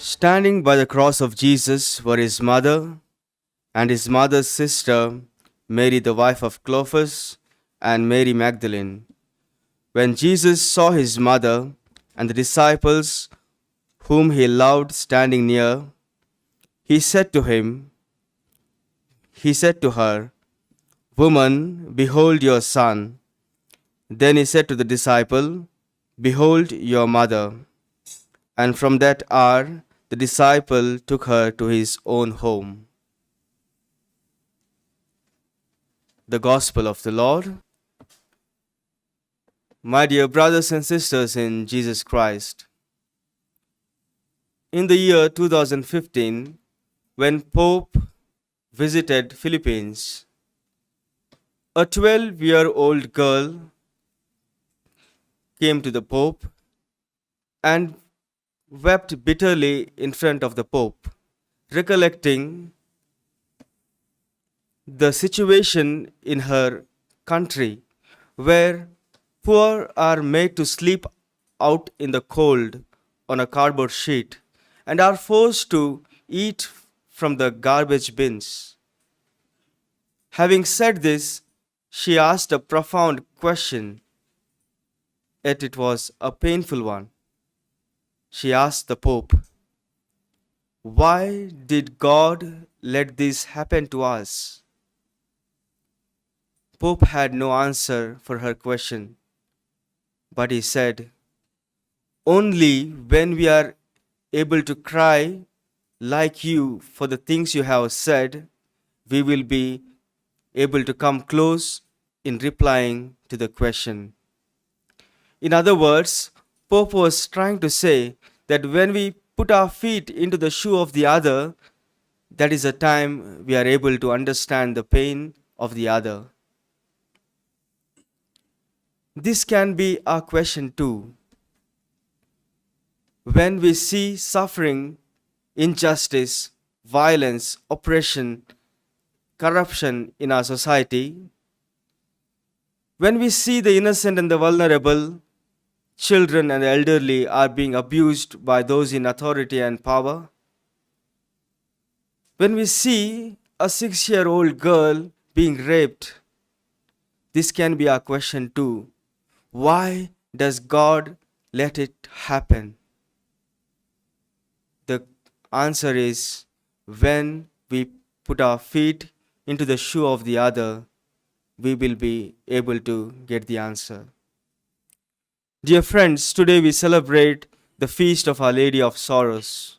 Standing by the cross of Jesus were his mother and his mother's sister, Mary, the wife of Clopas, and Mary Magdalene. When Jesus saw his mother and the disciples whom he loved standing near, he said to her, "Woman, behold your son." Then he said to the disciple, "Behold your mother." And from that hour, the disciple took her to his own home. The Gospel of the Lord. My dear brothers and sisters in Jesus Christ, in the year 2015, when Pope visited Philippines, a 12-year-old girl came to the Pope and wept bitterly in front of the Pope, recollecting the situation in her country where poor are made to sleep out in the cold on a cardboard sheet and are forced to eat from the garbage bins. Having said this, she asked a profound question, yet it was a painful one. She asked the Pope, "Why did God let this happen to us?" Pope had no answer for her question, but he said, "Only when we are able to cry like you for the things you have said, we will be able to come close in replying to the question." In other words, Pope was trying to say that when we put our feet into the shoe of the other, that is the time we are able to understand the pain of the other. This can be our question too. When we see suffering, injustice, violence, oppression, corruption in our society, when we see the innocent and the vulnerable, children and the elderly are being abused by those in authority and power, when we see a 6-year-old girl being raped, this can be our question too. Why does God let it happen? The answer is, when we put our feet into the shoe of the other, we will be able to get the answer. Dear friends, today we celebrate the feast of Our Lady of Sorrows.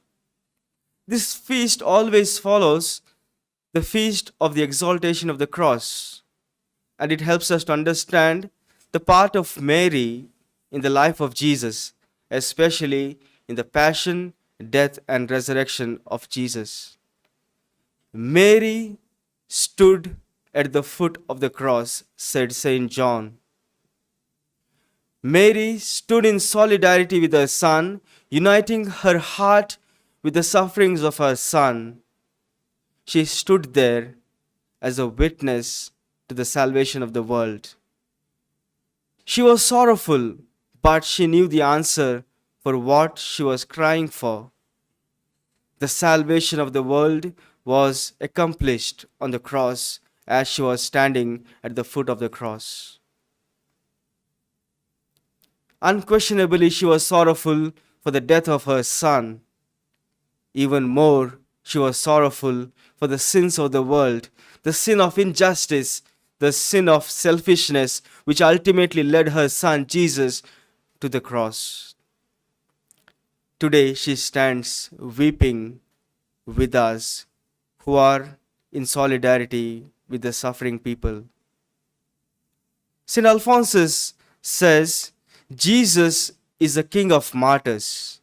This feast always follows the feast of the exaltation of the cross, and it helps us to understand the part of Mary in the life of Jesus, especially in the passion, death, and resurrection of Jesus. Mary stood at the foot of the cross, said Saint John. Mary stood in solidarity with her son, uniting her heart with the sufferings of her son. She stood there as a witness to the salvation of the world. She was sorrowful, but she knew the answer for what she was crying for. The salvation of the world was accomplished on the cross as she was standing at the foot of the cross. Unquestionably, she was sorrowful for the death of her son. Even more, she was sorrowful for the sins of the world, the sin of injustice, the sin of selfishness, which ultimately led her son Jesus to the cross. Today, she stands weeping with us who are in solidarity with the suffering people. St. Alphonsus says, Jesus is the King of martyrs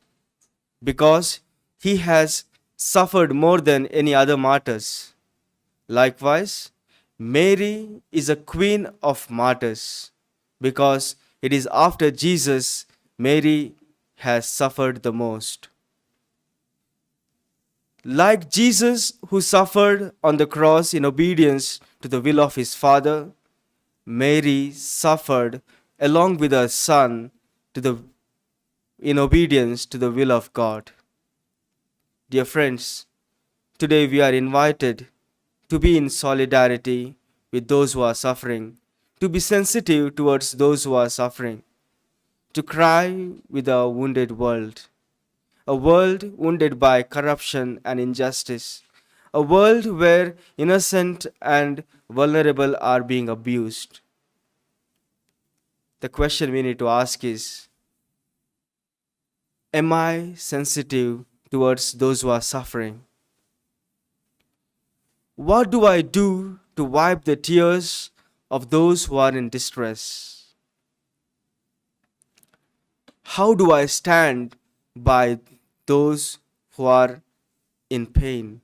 because he has suffered more than any other martyrs. Likewise, Mary is a queen of martyrs because it is after Jesus Mary has suffered the most. Like Jesus, who suffered on the cross in obedience to the will of his Father, Mary suffered along with her son in obedience to the will of God. Dear friends, today we are invited to be in solidarity with those who are suffering, to be sensitive towards those who are suffering, to cry with a wounded world, a world wounded by corruption and injustice, a world where innocent and vulnerable are being abused. The question we need to ask is, am I sensitive towards those who are suffering? What do I do to wipe the tears of those who are in distress? How do I stand by those who are in pain?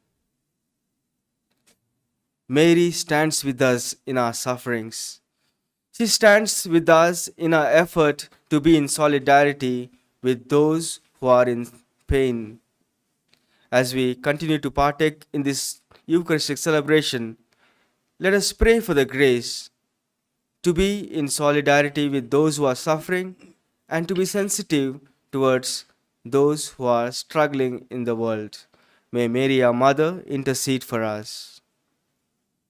Mary stands with us in our sufferings. She stands with us in our effort to be in solidarity with those who are in pain. As we continue to partake in this Eucharistic celebration, let us pray for the grace to be in solidarity with those who are suffering and to be sensitive towards those who are struggling in the world. May Mary, our Mother, intercede for us.